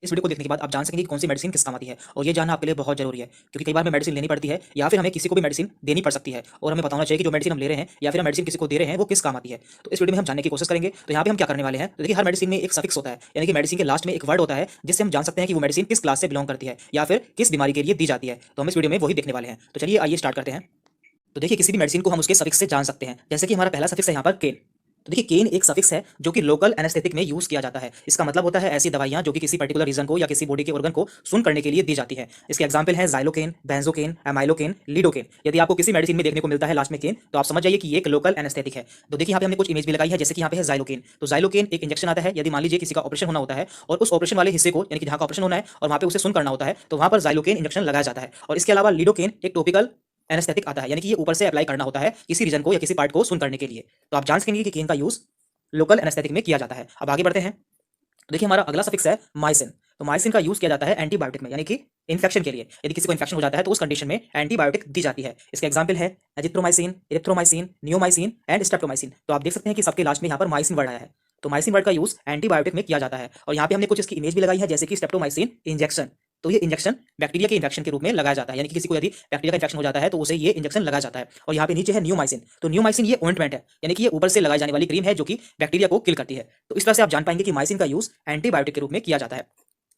इस वीडियो को देखने के बाद आप जान सकेंगे कि कौन सी मेडिसिन किस काम आती है और ये जानना आपके लिए बहुत जरूरी है क्योंकि कई बार हमें मेडिसिन लेनी पड़ती है या फिर हमें किसी को भी मेडिसिन देनी पड़ सकती है और हमें बताना चाहिए कि जो मेडिसिन हम ले रहे हैं या फिर हम मेडिसिन किसी को दे रहे हैं वो किस काम आती है। तो इस वीडियो में हम जानने की कोशिश करेंगे। तो यहाँ पे हम क्या करने वाले हैं, तो देखिए हर मेडिसिन में एक सफिक्स होता है, यानी कि मेडिसिन के लास्ट में एक वर्ड होता है जिससे हम जान सकते हैं कि वो मेडिसिन किस क्लास से बिलोंग करती है या फिर किस बीमारी के लिए दी जाती है। तो हम इस वीडियो में वही देखने वाले हैं। तो चलिए आइए स्टार्ट करते हैं। तो देखिए किसी भी मेडिसिन को हम उसके सफिक्स से जान सकते हैं। जैसे कि हमारा पहला सफिक्स है यहाँ पर केन। तो देखिए केन एक सफिक्स है जो कि लोकल एनेस्थेटिक में यूज किया जाता है। इसका मतलब होता है ऐसी दवाइयां जो कि किसी पर्टिकुलर रीजन को या किसी बॉडी के ऑर्गन को सुन करने के लिए दी जाती है। इसके एग्जांपल है जाइलोकेन, बेंजोकेन, एमाइलोकेन, लिडोकेन। यदि आपको किसी मेडिसिन में देखने को मिलता है लास्ट में केन, तो आप समझ जाइए कि ये एक लोकल एनेस्थेटिक है। तो देखिए यहाँ पे हमने कुछ इमेज भी लगाई है, जैसे कि यहाँ पे है जाइलोकेन। तो जाइलोकेन एक इंजेक्शन आता है। यदि मान लीजिए किसी का ऑपरेशन होना होता है और उस ऑपरेशन वाले हिस्से को, यानी कि जहाँ का ऑपरेशन होना है और वहाँ पे उसे सुन करना होता है, तो वहाँ पर जाइलोकेन इंजेक्शन लगाया जाता है। और इसके अलावा लिडोकेन एक टॉपिकल एनेस्थेटिक आता है, यानी कि ये ऊपर से अप्लाई करना होता है किसी रीजन को या किसी पार्ट को सुन करने के लिए। तो आप जान सकेंगे कि केन का यूज लोकल एनेस्थेटिक में किया जाता है। अब आगे बढ़ते हैं। तो देखिए हमारा अगला सफिक्स है माइसिन। तो माइसिन का यूज किया जाता है एंटीबायोटिक में, यानी कि इन्फेक्शन के लिए। यदि किसी को इन्फेक्शन हो जाता है तो उस कंडीशन में एंटीबायोटिक दी जाती है। इसके एग्जांपल है azithromycin, erythromycin, neomycin and streptomycin. तो आप देख सकते हैं कि सबके लास्ट में यहाँ पर माइसिन वर्ड आया है। तो माइसिन वर्ड का यूज एंटीबायोटिक में किया जाता है और यहाँ पे हमने कुछ इसकी इमेज भी लगाई है, जैसे कि स्ट्रेप्टोमाइसिन इंजेक्शन। तो ये इंजेक्शन बैक्टीरिया के इन्फेक्शन के रूप में लगाया जाता है, यानी कि किसी को यदि बैक्टीरिया का इन्फेक्शन हो जाता है तो उसे ये इंजेक्शन लगाया जाता है। और यहाँ पे नीचे है नियोमाइसिन। तो नियोमाइसिन ये ऑइंटमेंट है, यानी कि ये ऊपर से लगाई जाने वाली क्रीम है जो कि बैक्टीरिया को किल करती है। तो इस तरह से आप जान पाएंगे कि माइसिन का यूज एंटीबायोटिक के रूप में किया जाता है।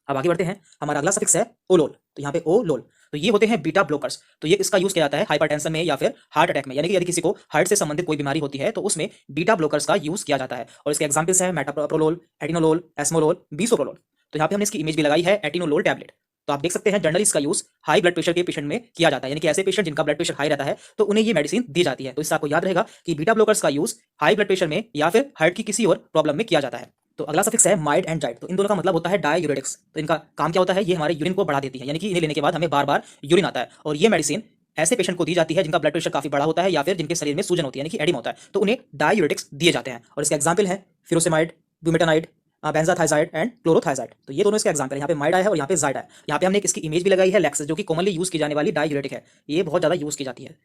अब आगे बढ़ते हैं। हमारा अगला सफिक्स है ओलोल। तो यहाँ पे ओलोल, तो ये होते हैं बीटा ब्लॉकर्स। तो ये इसका यूज किया जाता है हाइपरटेंशन में या फिर हार्ट अटैक में, यानी कि यदि किसी को हार्ट से संबंधित कोई बीमारी होती है तो उसमें बीटा ब्लॉकर्स का यूज किया जाता है। और इसके एग्जांपल्स हैं मेटाप्रोलोल, एटिनोलोल, एस्मोलोल, बिसोप्रोलोल। तो यहाँ पे हमने इसकी इमेज भी लगाई है, एटिनोलोल टैबलेट। तो आप देख सकते हैं जनरली इसका यूज हाई ब्लड प्रेशर के पेशेंट में किया जाता है, यानी कि ऐसे पेशेंट जिनका ब्लड प्रेशर हाई रहता है तो उन्हें ये मेडिसिन दी जाती है। तो इससे आपको याद रहेगा कि बीटा ब्लॉकर्स का यूज हाई ब्लड प्रेशर में या फिर हार्ट की किसी और प्रॉब्लम में किया जाता है। तो अगला सफिक्स है माइड एंड जाइड। तो इन दोनों का मतलब होता है डाययूरेटिक्स। तो इनका काम क्या होता है, ये हमारे यूरिन को बढ़ा देती है, यानी कि इन्हें लेने के बाद हमें बार बार यूरिन आता है। और ये मेडिसिन ऐसे पेशेंट को दी जाती है जिनका ब्लड प्रेशर काफी बड़ा होता है या फिर जिनके शरीर में सूजन होती है, यानी कि एडिमा होता है, तो उन्हें डाययूरेटिक्स दिए जाते हैं। और इसके एग्जाम्पल है फ्यूरोसेमाइड, ब्यूमेटानाइड, बेंजाथाइजाइड एंड क्लोरोथाइजाइड। तो ये दोनों इसके एग्जांपल है। यहाँ पे माइड आया है और यहाँ पे जाइड है। यहाँ पे हमने इसकी इमेज भी लगाई है, लैक्सेस, जो कि कॉमनली यूज की जाने वाली डाययूरेटिक है। ये बहुत ज्यादा यूज की जाती है।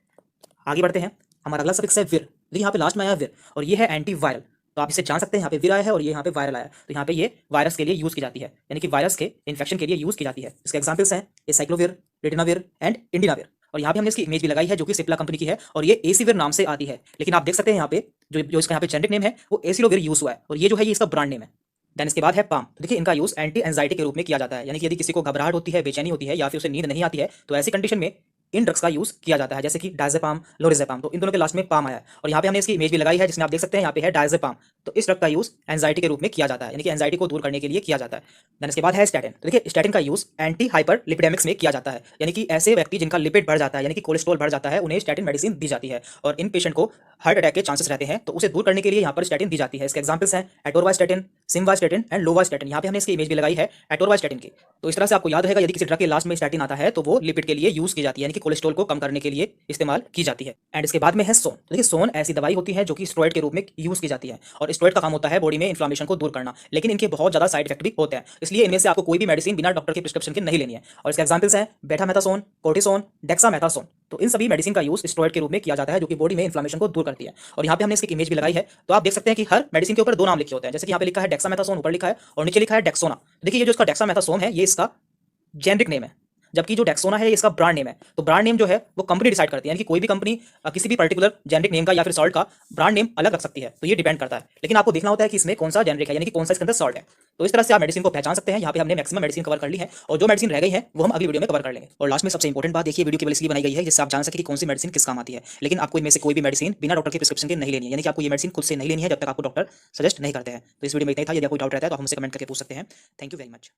आगे बढ़ते हैं। हमारा अगला सफिक्स है विर। देखिए यहाँ पे लास्ट में आया विर और ये है एंटीवायरल। तो आप इसे जान सकते हैं, यहाँ पे विर आया है और ये यहाँ पे वायरल आया है। तो यहाँ पे ये वायरस के लिए यूज की जाती है, यानी कि वायरस के इन्फेक्शन के लिए यूज की जाती है। इसके एग्जांपल्स हैं एसाइक्लोविर, रिटेनाविर एंड इंडिनाविर। और यहाँ पे हमने इसकी इमेज भी लगाई है जो कि सिप्ला कंपनी की है और ये एसीविर नाम से आती है। लेकिन आप देख सकते हैं यहाँ पे जो इसका यहाँ पे जेनेरिक नेम है वो एसिलोविर यूज हुआ है और ये जो है ये इसका ब्रांड नेम है। देन इसके बाद है पाम। तो देखिए इनका यूज एंटी एंजाइटी के रूप में किया जाता है, यानी कि यदि किसी को घबराहट होती है, बेचैनी होती है या फिर उसे नींद नहीं आती है तो ऐसी कंडीशन में इन ड्रग्स का यूज किया जाता है, जैसे कि डायजेपाम, लोरिजेपाम। तो इन दोनों के लास्ट में पाम आया है और यहाँ पे हमने इसकी इमेज भी लगाई है जिसमें आप देख सकते हैं यहाँ पे है डायजेपाम। तो इस ड्रग का यूज एंजाइटी के रूप में किया जाता है, यानी कि एंजाइटी को दूर करने के लिए किया जाता है। देन इसके बाद है स्टैटिन। तो देखिए स्टैटिन का यूज एंटी हाइपर लिपिडेमिक्स में किया जाता है, यानी कि ऐसे व्यक्ति जिनका लिपिड बढ़ जाता है, यानी कि कोलेस्ट्रॉल बढ़ जाता है, उन्हें स्टैटिन मेडिसिन दी जाती है। और इन पेशेंट को हार्ट अटैक के चांसेस रहते हैं तो उसे दूर करने के लिए यहाँ पर स्टैटिन दी जाती है। इसके एग्जांपल्स हैं एटोरवास्टैटिन, सिमवास्टैटिन एंड लोवास्टैटिन। यहाँ पे हमने इसकी इमेज भी लगाई है एटोरवास्टैटिन की। तो इस तरह से आपको याद रहेगा यदि किसी ड्रग के लास्ट में स्टैटिन आता है तो वो लिपिड के लिए यूज की जाती है, यानी कि कोलेस्ट्रॉल को कम करने के लिए इस्तेमाल की जाती है। एंड इसके बाद में है सोन। देखिए सोन ऐसी दवाई होती है जो कि स्टेरॉइड के रूप में यूज की जाती है और स्टेरॉइड का काम होता है बॉडी में इन्फ्लेमेशन को दूर करना, लेकिन इनके बहुत ज्यादा साइड इफेक्ट भी होते हैं। इसलिए इनमें से आपको कोई भी मेडिसिन बिना डॉक्टर के प्रिस्क्रिप्शन के नहीं लेनी है। और इसके एग्जांपल्स हैं बेटामेथासोन, कोर्टिसोन, डेक्सामेथासोन। तो इन सभी मेडिसिन का यूज स्टेरॉइड के रूप में किया जाता है जो कि बॉडी में इन्फ्लेमेशन को दूर करती है। और यहाँ पे हमने इसकी इमेज भी लगाई है। तो आप देख सकते हैं कि हर मेडिसिन के ऊपर दो नाम लिखे होते हैं, जैसे कि यहाँ पे लिखा है डेक्सामेथासोन ऊपर लिखा है और नीचे लिखा है डेक्सोना। देखिए ये जो इसका डेक्सामेथासोन है ये इसका जेनरिक नेम है, जबकि जो डेक्सोना है ये इसका ब्रांड नेम है। तो ब्रांड नेम जो है वो कंपनी डिसाइड करती है, यानी कि कोई भी कंपनी किसी भी पर्टिकुलर जेनरिक नेम का या फिर सॉल्ट का ब्रांड नेम अलग रख सकती है। तो ये डिपेंड करता है, लेकिन आपको देखना होता है कि इसमें कौन सा जेनरिक है, यानी कि कौन सा इसके अंदर सॉल्ट है। तो इस तरह से आप मेडिसिन को पहचान सकते हैं। यहाँ पे हमने मैक्सिमम मेडिसिन कवर कर ली है और जो मेडिसिन रह गई है वो हम अगली वीडियो में कवर कर लेंगे। और लास्ट में सबसे इंपॉर्टेंट बात देखिए, वीडियो केवल इसलिए बनाई गई है जिससे आप जान सके कि कौन सी मेडिसिन किस काम आती है, लेकिन आपको इनमें से कोई भी मेडिसिन बिना डॉक्टर के प्रिस्क्रिप्शन के नहीं लेनी है, यानी कि आपको ये मेडिसिन खुद से नहीं लेनी है जब तक आपको डॉक्टर सजेस्ट नहीं करते हैं। तो इस वीडियो में इतना ही था। यदि कोई डाउट रहता है तो हमसे कमेंट करके पूछ सकते हैं। Thank you very much.